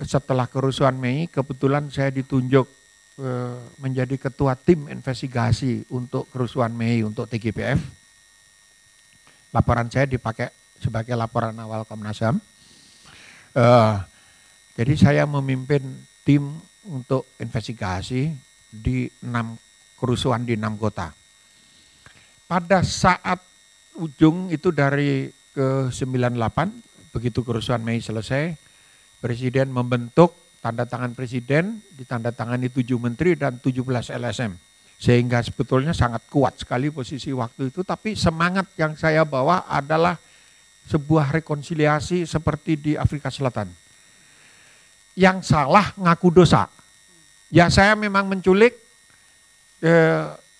setelah kerusuhan Mei, kebetulan saya ditunjuk menjadi ketua tim investigasi untuk kerusuhan Mei untuk TGPF. Laporan saya dipakai sebagai laporan awal Komnas HAM. Jadi saya memimpin tim untuk investigasi di 6 kerusuhan di 6 kota. Pada saat ujung itu dari ke 98, begitu kerusuhan Mei selesai, Presiden membentuk, tanda tangan Presiden, ditandatangani 7 menteri dan 17 LSM. Sehingga sebetulnya sangat kuat sekali posisi waktu itu, tapi semangat yang saya bawa adalah sebuah rekonsiliasi seperti di Afrika Selatan. Yang salah ngaku dosa. Ya saya memang menculik,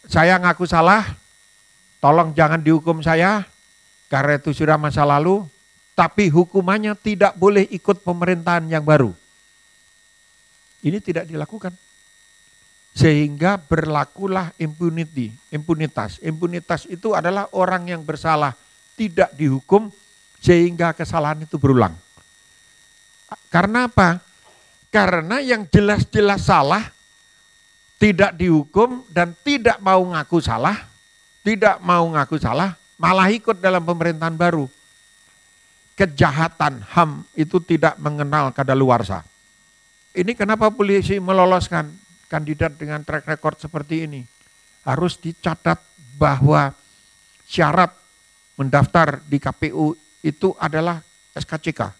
saya ngaku salah, tolong jangan dihukum saya, karena itu sudah masa lalu, tapi hukumannya tidak boleh ikut pemerintahan yang baru. Ini tidak dilakukan. Sehingga berlakulah impunitas. Impunitas itu adalah orang yang bersalah tidak dihukum sehingga kesalahan itu berulang. Karena apa? Karena yang jelas-jelas salah tidak dihukum dan tidak mau ngaku salah, malah ikut dalam pemerintahan baru. Kejahatan HAM itu tidak mengenal kadaluarsa. Ini kenapa polisi meloloskan kandidat dengan track record seperti ini. Harus dicatat bahwa syarat mendaftar di KPU itu adalah SKCK,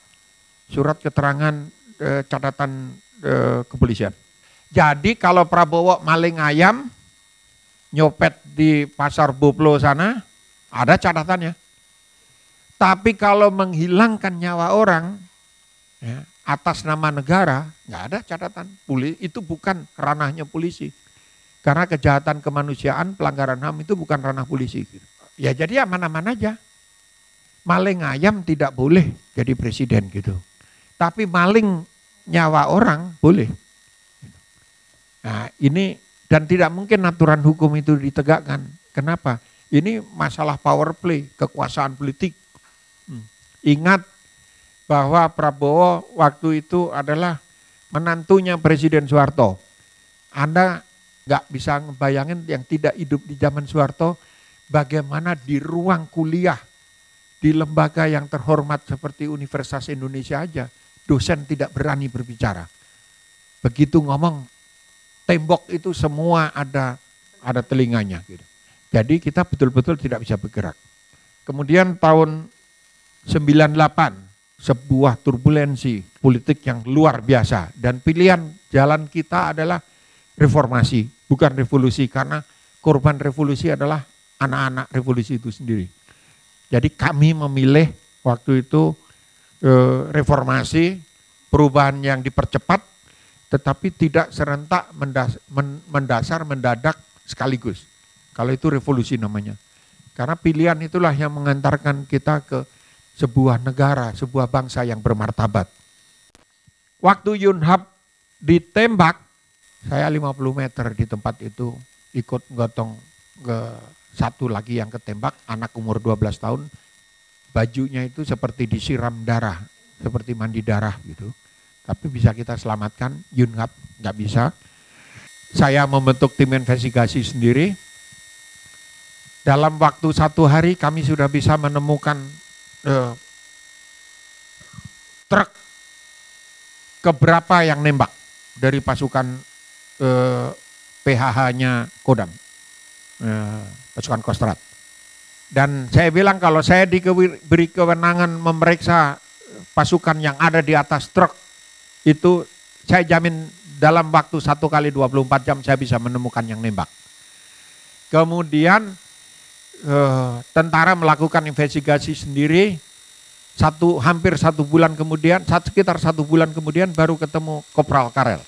surat keterangan catatan kepolisian. Jadi kalau Prabowo maling ayam, nyopet di pasar Boplo sana, ada catatannya. Tapi kalau menghilangkan nyawa orang ya, atas nama negara, nggak ada catatan. Itu bukan ranahnya polisi. Karena kejahatan kemanusiaan, pelanggaran HAM itu bukan ranah polisi. Ya jadi aman-aman aja. Maling ayam tidak boleh jadi presiden gitu. Tapi maling nyawa orang boleh. Nah ini, dan tidak mungkin aturan hukum itu ditegakkan. Kenapa? Ini masalah power play, kekuasaan politik. Ingat bahwa Prabowo waktu itu adalah menantunya Presiden Soeharto. Anda nggak bisa ngebayangin yang tidak hidup di zaman Soeharto, bagaimana di ruang kuliah, di lembaga yang terhormat seperti Universitas Indonesia aja, dosen tidak berani berbicara. Begitu ngomong, tembok itu semua ada telinganya. Gitu. Jadi kita betul-betul tidak bisa bergerak. Kemudian tahun 98, sebuah turbulensi politik yang luar biasa. Dan pilihan jalan kita adalah reformasi, bukan revolusi. Karena korban revolusi adalah anak-anak revolusi itu sendiri. Jadi kami memilih waktu itu reformasi, perubahan yang dipercepat, tetapi tidak serentak mendasar, mendadak sekaligus. Kalau itu revolusi namanya. Karena pilihan itulah yang mengantarkan kita ke sebuah negara, sebuah bangsa yang bermartabat. Waktu Yunhab ditembak, saya 50 meter di tempat itu ikut gotong ke satu lagi yang ketembak, anak umur 12 tahun, bajunya itu seperti disiram darah, seperti mandi darah gitu. Tapi bisa kita selamatkan, Yunhab nggak bisa. Saya membentuk tim investigasi sendiri. Dalam waktu 1 hari kami sudah bisa menemukan truk keberapa yang nembak dari pasukan PHH-nya Kodam, pasukan Kostrad. Dan saya bilang kalau saya diberi kewenangan memeriksa pasukan yang ada di atas truk, itu saya jamin dalam waktu 1 kali 24 jam saya bisa menemukan yang nembak. Kemudian tentara melakukan investigasi sendiri, hampir 1 bulan kemudian, sekitar 1 bulan kemudian baru ketemu Kopral Karel.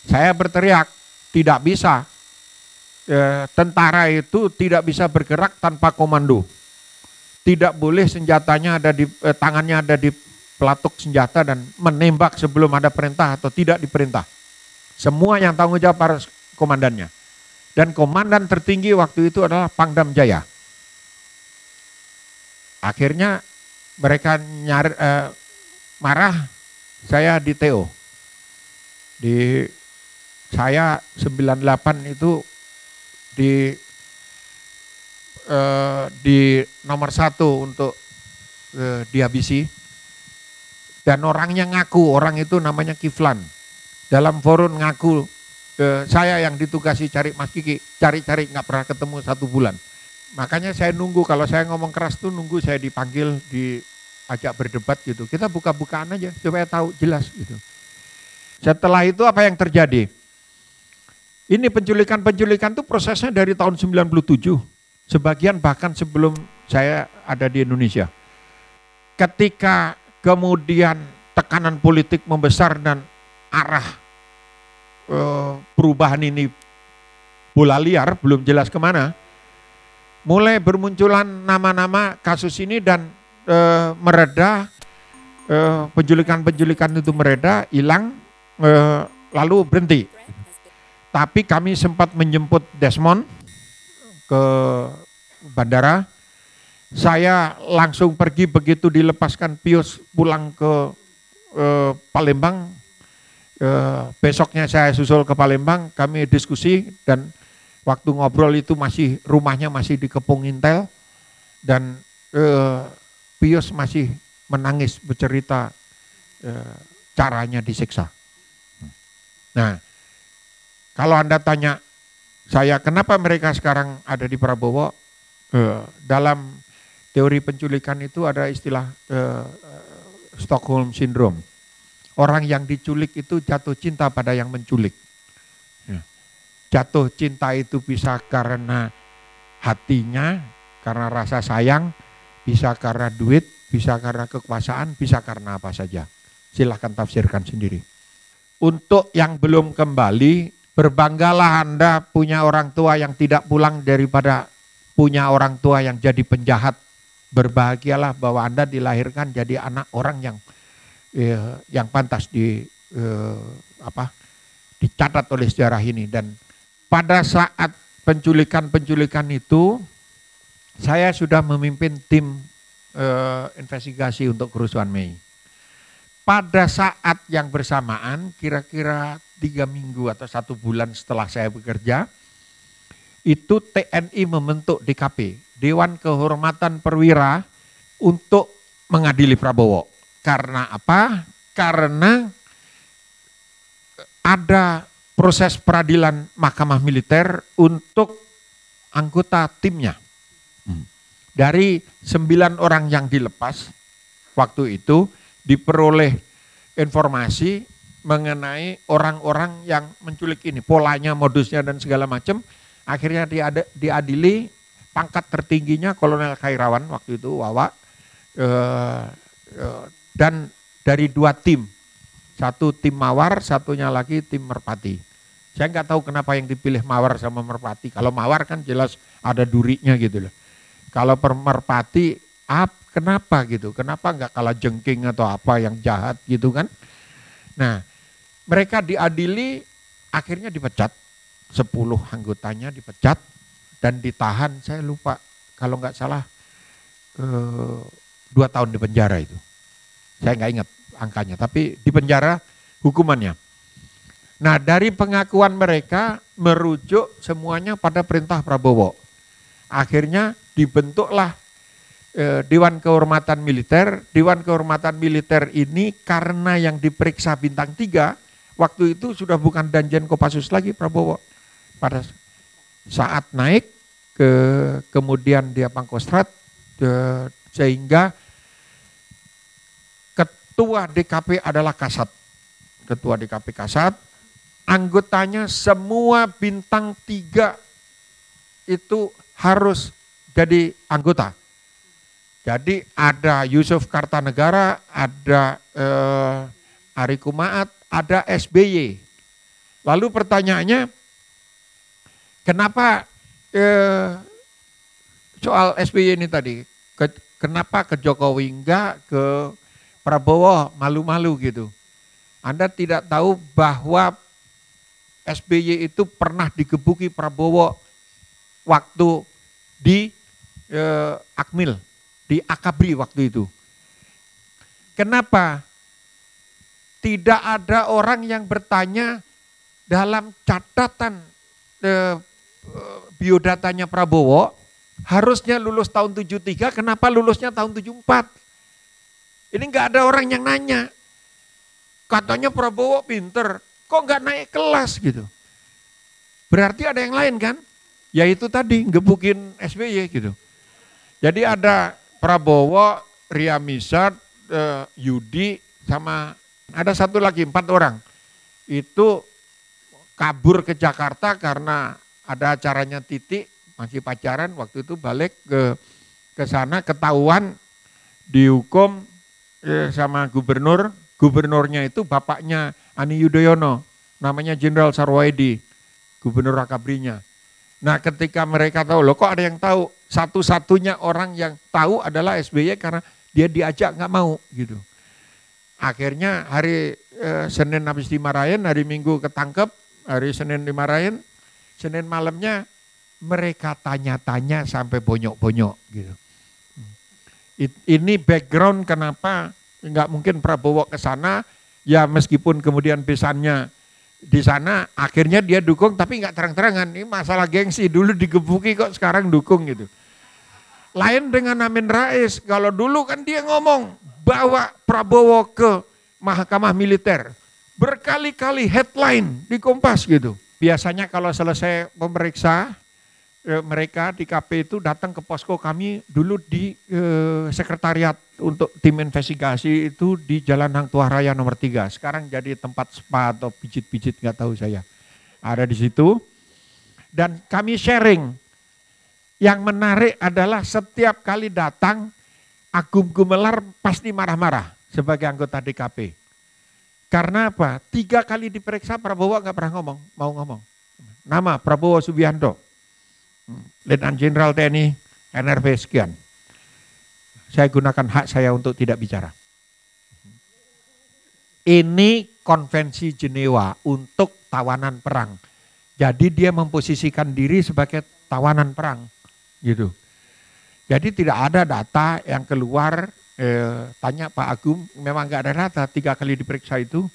Saya berteriak, tidak bisa, tentara itu tidak bisa bergerak tanpa komando. Tidak boleh senjatanya ada di tangannya ada di pelatuk senjata dan menembak sebelum ada perintah atau tidak diperintah. Semua yang tanggung jawab harus komandannya. Dan komandan tertinggi waktu itu adalah Pangdam Jaya. Akhirnya mereka marah, saya di TO. Saya 98 itu di nomor 1 untuk dihabisi. Dan orangnya ngaku, orang itu namanya Kiflan. Dalam forum ngaku, saya yang ditugasi cari Mas Kiki, cari-cari nggak pernah ketemu 1 bulan. Makanya saya nunggu, kalau saya ngomong keras tuh nunggu saya dipanggil, diajak berdebat gitu. Kita buka-bukaan aja supaya tahu jelas gitu. Setelah itu apa yang terjadi? Ini penculikan-penculikan tuh prosesnya dari tahun 97. Sebagian bahkan sebelum saya ada di Indonesia. Ketika kemudian tekanan politik membesar dan arah perubahan ini bola liar, belum jelas kemana, mulai bermunculan nama-nama kasus ini dan mereda, penculikan-penculikan itu mereda, hilang, lalu berhenti. Tapi kami sempat menjemput Desmond ke bandara. Saya langsung pergi begitu dilepaskan Pius pulang ke Palembang. Besoknya saya susul ke Palembang, kami diskusi dan waktu ngobrol itu rumahnya masih dikepung intel dan Pius masih menangis bercerita caranya disiksa. Nah, kalau Anda tanya saya kenapa mereka sekarang ada di Prabowo, dalam teori penculikan itu ada istilah Stockholm Syndrome. Orang yang diculik itu jatuh cinta pada yang menculik. Jatuh cinta itu bisa karena hatinya, karena rasa sayang, bisa karena duit, bisa karena kekuasaan, bisa karena apa saja. Silahkan tafsirkan sendiri. Untuk yang belum kembali, berbanggalah Anda punya orang tua yang tidak pulang daripada punya orang tua yang jadi penjahat. Berbahagialah bahwa Anda dilahirkan jadi anak orang yang pantas dicatat oleh sejarah ini. Dan pada saat penculikan itu, saya sudah memimpin tim investigasi untuk kerusuhan Mei. Pada saat yang bersamaan, kira-kira 3 minggu atau 1 bulan setelah saya bekerja, itu TNI membentuk DKP, Dewan Kehormatan Perwira, untuk mengadili Prabowo. Karena apa? Karena ada proses peradilan Mahkamah Militer untuk anggota timnya. Dari 9 orang yang dilepas waktu itu, diperoleh informasi mengenai orang-orang yang menculik ini, polanya, modusnya dan segala macam. Akhirnya diadili, pangkat tertingginya Kolonel Khairawan waktu itu, Wawa, dan dari 2 tim, 1 tim Mawar, satunya lagi tim Merpati. Saya nggak tahu kenapa yang dipilih Mawar sama Merpati. Kalau Mawar kan jelas ada durinya gitu loh. Kalau Merpati, kenapa gitu? Kenapa nggak kalah jengking atau apa yang jahat gitu kan? Nah, mereka diadili, akhirnya dipecat. 10 anggotanya dipecat dan ditahan, saya lupa kalau nggak salah 2 tahun di penjara itu. Saya nggak ingat angkanya, tapi di penjara hukumannya. Nah, dari pengakuan mereka merujuk semuanya pada perintah Prabowo. Akhirnya dibentuklah Dewan Kehormatan Militer. Dewan Kehormatan Militer ini karena yang diperiksa bintang 3 waktu itu sudah bukan Danjen Kopassus lagi Prabowo. Pada saat naik kemudian dia Pangkostrat, sehingga ketua DKP adalah Kasat. Ketua DKP Kasat, anggotanya semua bintang 3 itu harus jadi anggota. Jadi ada Yusuf Kartanegara, ada Ari Kumaat, ada SBY. Lalu pertanyaannya, kenapa soal SBY ini tadi, kenapa ke Jokowi enggak, ke Prabowo malu-malu gitu. Anda tidak tahu bahwa SBY itu pernah digebuki Prabowo waktu di Akmil, di Akabri waktu itu. Kenapa? Tidak ada orang yang bertanya dalam catatan biodatanya Prabowo, harusnya lulus tahun 73, kenapa lulusnya tahun 74? Ini nggak ada orang yang nanya. Katanya Prabowo pinter, kok nggak naik kelas gitu. Berarti ada yang lain kan? Yaitu tadi, gebukin SBY gitu. Jadi ada Prabowo, Ria Mizard, Yudi, sama ada satu lagi, 4 orang. Itu kabur ke Jakarta karena ada acaranya Titik, masih pacaran, waktu itu balik ke sana, ketahuan dihukum sama gubernurnya itu bapaknya Ani Yudhoyono, namanya Jenderal Sarwoedi, gubernur Rakabrinya. Nah ketika mereka tahu, loh kok ada yang tahu, satu-satunya orang yang tahu adalah SBY karena dia diajak nggak mau gitu. Akhirnya hari Senin habis dimarahin, hari Minggu ketangkep, hari Senin dimarahin, Senin malamnya mereka tanya-tanya sampai bonyok-bonyok gitu. Ini background kenapa nggak mungkin Prabowo ke sana, ya meskipun kemudian besannya di sana, akhirnya dia dukung tapi nggak terang-terangan. Ini masalah gengsi, dulu digebuki kok sekarang dukung gitu. Lain dengan Amin Rais, kalau dulu kan dia ngomong bawa Prabowo ke Mahkamah Militer. Berkali-kali headline di Kompas gitu. Biasanya kalau selesai memeriksa, mereka di KP itu datang ke posko kami dulu di sekretariat untuk tim investigasi itu di Jalan Hang Tuah Raya nomor 3. Sekarang jadi tempat spa atau pijit-pijit nggak tahu saya. Ada di situ. Dan kami sharing. Yang menarik adalah setiap kali datang Agung Gumelar pasti marah-marah sebagai anggota DKP. Karena apa? 3 kali diperiksa Prabowo nggak pernah mau ngomong. Nama Prabowo Subianto. Letnan Jenderal TNI NRP sekian. Saya gunakan hak saya untuk tidak bicara. Ini konvensi Jenewa untuk tawanan perang. Jadi dia memposisikan diri sebagai tawanan perang. Gitu. Jadi tidak ada data yang keluar, tanya Pak Agung, memang nggak ada data, 3 kali diperiksa itu,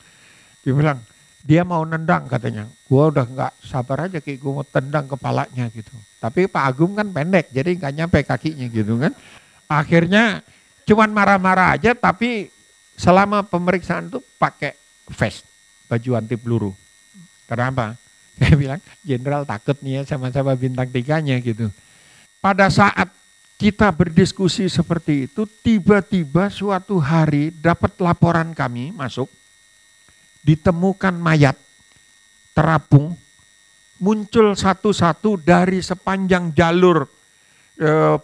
dia bilang, dia mau nendang katanya, gua udah nggak sabar aja kayak gua mau tendang kepalanya gitu. Tapi Pak Agung kan pendek, jadi nggak nyampe kakinya gitu kan. Akhirnya cuman marah-marah aja, tapi selama pemeriksaan itu pakai vest, baju anti peluru. Kenapa? Saya bilang, Jenderal takut nih ya sama-sama bintang 3-nya gitu. Pada saat kita berdiskusi seperti itu, tiba-tiba suatu hari dapat laporan kami masuk, ditemukan mayat terapung, muncul satu-satu dari sepanjang jalur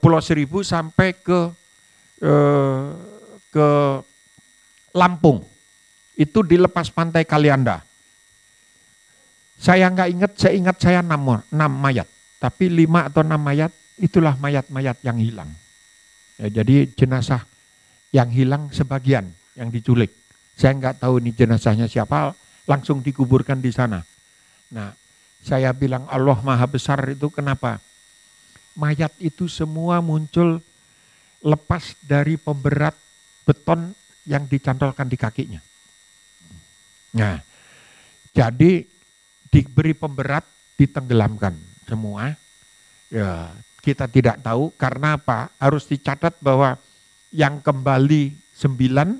Pulau Seribu sampai ke Lampung. Itu dilepas pantai Kalianda. Saya nggak ingat, saya ingat saya 6 mayat, tapi 5 atau 6 mayat. Itulah mayat-mayat yang hilang. Ya, jadi jenazah yang hilang sebagian yang diculik. Saya nggak tahu ini jenazahnya siapa, langsung dikuburkan di sana. Nah, saya bilang Allah Maha Besar itu kenapa? Mayat itu semua muncul lepas dari pemberat beton yang dicantolkan di kakinya. Nah, jadi diberi pemberat, ditenggelamkan semua. Ya, kita tidak tahu karena apa? Harus dicatat bahwa yang kembali 9,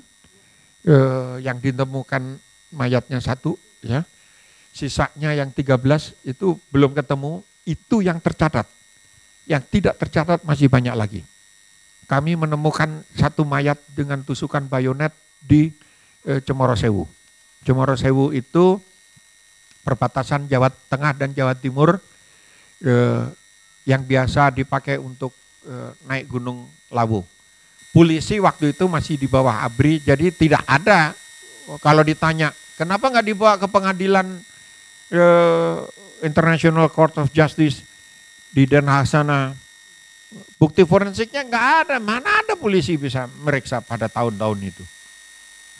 yang ditemukan mayatnya 1, ya, sisanya yang 13 itu belum ketemu, itu yang tercatat. Yang tidak tercatat masih banyak lagi. Kami menemukan 1 mayat dengan tusukan bayonet di Cemorosewu. Cemorosewu itu perbatasan Jawa Tengah dan Jawa Timur, yang biasa dipakai untuk naik Gunung Lawu. Polisi waktu itu masih di bawah ABRI, jadi tidak ada. Kalau ditanya, kenapa nggak dibawa ke pengadilan International Court of Justice di Den Haag sana? Bukti forensiknya nggak ada, mana ada polisi bisa meriksa pada tahun-tahun itu.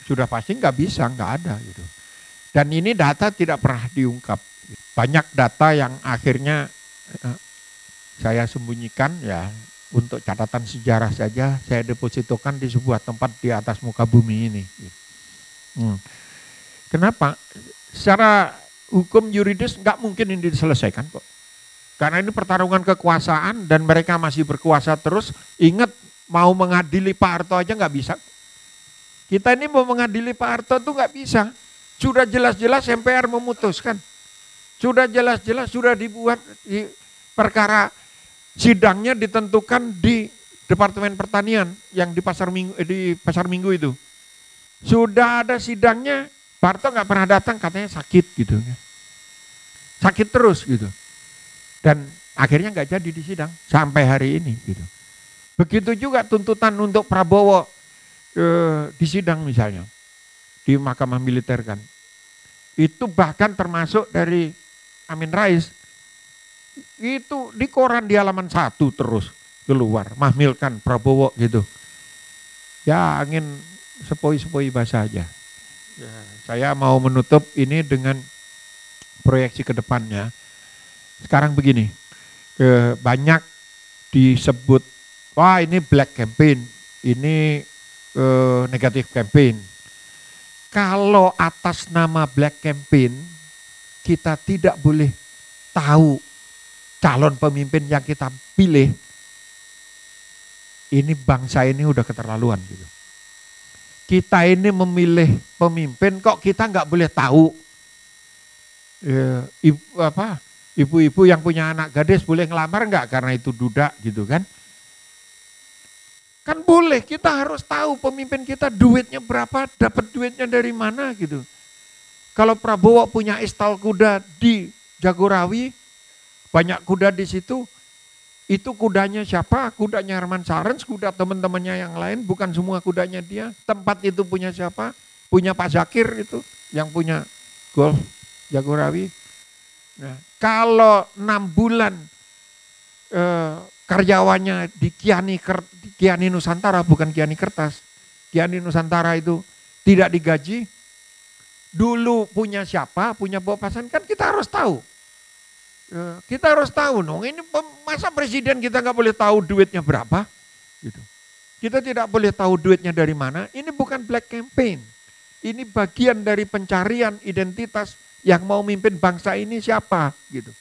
Sudah pasti nggak bisa, nggak ada gitu. Dan ini data tidak pernah diungkap. Banyak data yang akhirnya saya sembunyikan ya untuk catatan sejarah saja, saya depositokan di sebuah tempat di atas muka bumi ini. Kenapa? Secara hukum yuridis nggak mungkin ini diselesaikan kok. Karena ini pertarungan kekuasaan dan mereka masih berkuasa terus. Ingat, mau mengadili Pak Harto aja nggak bisa. Kita ini mau mengadili Pak Harto tuh nggak bisa. Sudah jelas-jelas MPR memutuskan. Sudah jelas-jelas sudah dibuat di perkara sidangnya ditentukan di Departemen Pertanian yang di Pasar Minggu itu. Sudah ada sidangnya, Pak Harto nggak pernah datang, katanya sakit gitu. Sakit terus gitu. Dan akhirnya nggak jadi disidang sampai hari ini gitu. Begitu juga tuntutan untuk Prabowo disidang misalnya di Mahkamah Militer kan. Itu bahkan termasuk dari Amin Rais. Itu di koran di halaman 1 terus keluar, mahmilkan Prabowo gitu. Ya angin sepoi-sepoi basah aja. Ya, saya mau menutup ini dengan proyeksi ke depannya. Sekarang begini, banyak disebut, wah ini black campaign, ini negatif campaign. Kalau atas nama black campaign, kita tidak boleh tahu calon pemimpin yang kita pilih, ini bangsa ini udah keterlaluan gitu. Kita ini memilih pemimpin kok kita nggak boleh tahu ibu-ibu yang punya anak gadis boleh ngelamar nggak karena itu duda gitu kan? Kan boleh, kita harus tahu pemimpin kita duitnya berapa, dapat duitnya dari mana gitu. Kalau Prabowo punya istal kuda di Jagorawi, banyak kuda di situ, itu kudanya siapa? Kudanya Herman Sarens, kuda teman-temannya yang lain, bukan semua kudanya dia. Tempat itu punya siapa? Punya Pak Zakir itu, yang punya golf Jagorawi. Nah, kalau 6 bulan karyawannya di Kiani Nusantara, bukan Kiani Kertas, Kiani Nusantara itu tidak digaji, dulu punya siapa, punya papasan, kan kita harus tahu. Kita harus tahu dong, ini masa presiden kita nggak boleh tahu duitnya berapa? Gitu. Kita tidak boleh tahu duitnya dari mana, ini bukan black campaign. Ini bagian dari pencarian identitas yang mau mimpin bangsa ini siapa gitu.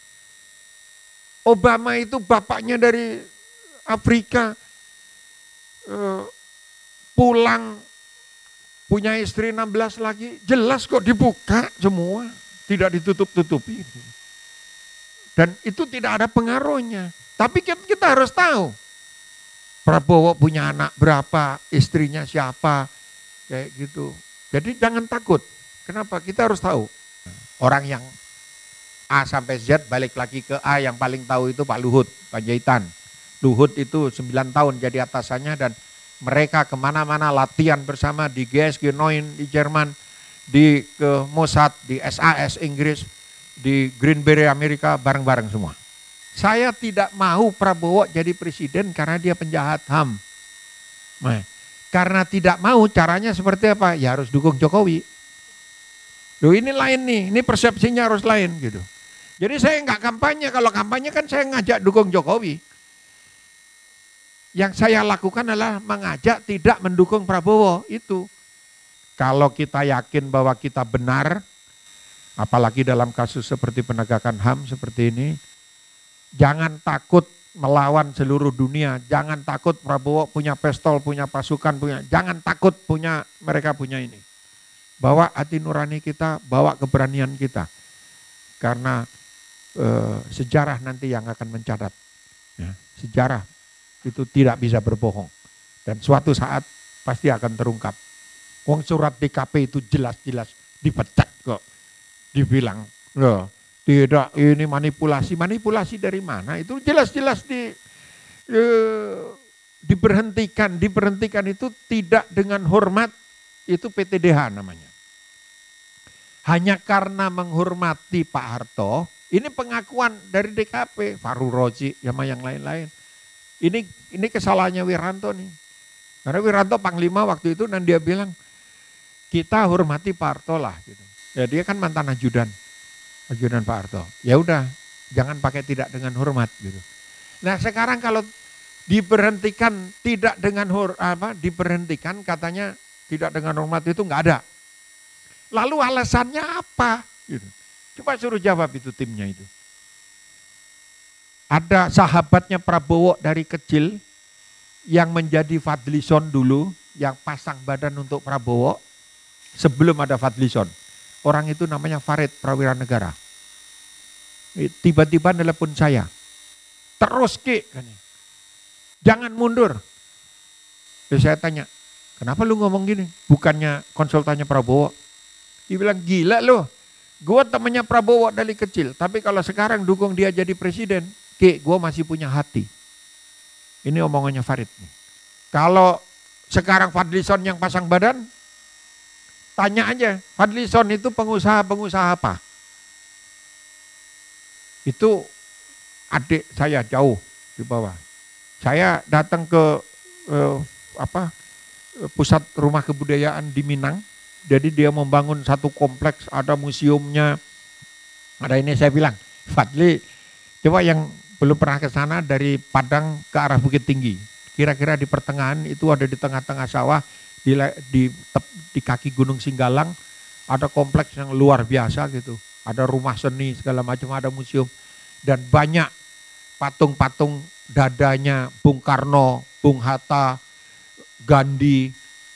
Obama itu bapaknya dari Afrika, pulang punya istri 16 lagi, jelas kok dibuka semua, tidak ditutup-tutupi. Dan itu tidak ada pengaruhnya. Tapi kita harus tahu, Prabowo punya anak berapa, istrinya siapa, kayak gitu. Jadi jangan takut, kenapa? Kita harus tahu. Orang yang A sampai Z balik lagi ke A, yang paling tahu itu Pak Luhut Panjaitan. Luhut itu 9 tahun jadi atasannya dan mereka kemana-mana latihan bersama di GSG 9 di Jerman, di ke Mossad, di SAS Inggris, di Greenberry Amerika, bareng-bareng semua. Saya tidak mau Prabowo jadi presiden karena dia penjahat HAM. Nah, karena tidak mau, caranya seperti apa? Ya harus dukung Jokowi. Loh ini lain nih, ini persepsinya harus lain gitu. Jadi saya nggak kampanye, kalau kampanye kan saya ngajak dukung Jokowi. Yang saya lakukan adalah mengajak tidak mendukung Prabowo itu. Kalau kita yakin bahwa kita benar, apalagi dalam kasus seperti penegakan HAM seperti ini, jangan takut melawan seluruh dunia, jangan takut Prabowo punya pistol, punya pasukan, jangan takut mereka punya ini. Bawa hati nurani kita, bawa keberanian kita. Karena sejarah nanti yang akan mencatat. Ya, sejarah itu tidak bisa berbohong. Dan suatu saat pasti akan terungkap. Wong surat DKP itu jelas-jelas dipecat kok. Dibilang, loh, tidak ini manipulasi. Manipulasi dari mana? Itu jelas-jelas diberhentikan. Diberhentikan itu tidak dengan hormat, itu PTDH namanya. Hanya karena menghormati Pak Harto, ini pengakuan dari DKP, Fahru Rozi sama yang lain-lain. Ini kesalahannya Wiranto nih. Karena Wiranto Panglima waktu itu dan dia bilang, kita hormati Pak Harto lah gitu. Ya dia kan mantan ajudan Pak Harto. Ya udah, jangan pakai tidak dengan hormat gitu. Nah sekarang kalau diberhentikan tidak dengan diberhentikan katanya tidak dengan hormat itu nggak ada. Lalu alasannya apa? Gitu. Coba suruh jawab itu timnya itu. Ada sahabatnya Prabowo dari kecil yang menjadi Fadlison dulu, yang pasang badan untuk Prabowo sebelum ada Fadlison. Orang itu namanya Farid Prawiranegara. Tiba-tiba nelpon saya. Terus Ki, jangan mundur. Terus saya tanya, kenapa lu ngomong gini? Bukannya konsultannya Prabowo. Dia bilang, gila lu. Gue temannya Prabowo dari kecil. Tapi kalau sekarang dukung dia jadi presiden, Ki, gue masih punya hati. Ini omongannya Farid. Kalau sekarang Fadlison yang pasang badan, tanya aja, Fadlison itu pengusaha-pengusaha apa? Itu adik saya jauh di bawah. Saya datang ke pusat rumah kebudayaan di Minang. Jadi dia membangun satu kompleks, ada museumnya. Ada ini saya bilang, Fadli, coba yang belum pernah ke sana dari Padang ke arah Bukit Tinggi. Kira-kira di pertengahan itu ada di tengah-tengah sawah, di kaki Gunung Singgalang, ada kompleks yang luar biasa gitu. Ada rumah seni segala macam, ada museum. Dan banyak patung-patung dadanya Bung Karno, Bung Hatta, Gandhi,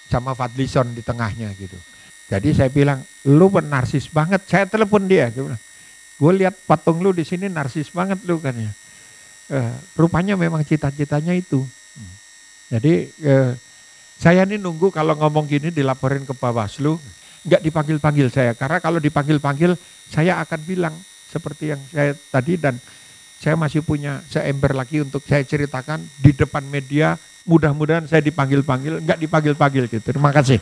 sama Fadlison di tengahnya gitu. Jadi saya bilang, lu narsis banget. Saya telepon dia, gue lihat patung lu di sini narsis banget lu kan ya. Rupanya memang cita-citanya itu. Jadi saya ini nunggu kalau ngomong gini dilaporin ke Bawaslu, nggak dipanggil-panggil saya. Karena kalau dipanggil-panggil saya akan bilang seperti yang saya tadi, dan saya masih punya seember lagi untuk saya ceritakan di depan media. Mudah-mudahan saya dipanggil-panggil, nggak dipanggil-panggil gitu. Terima kasih.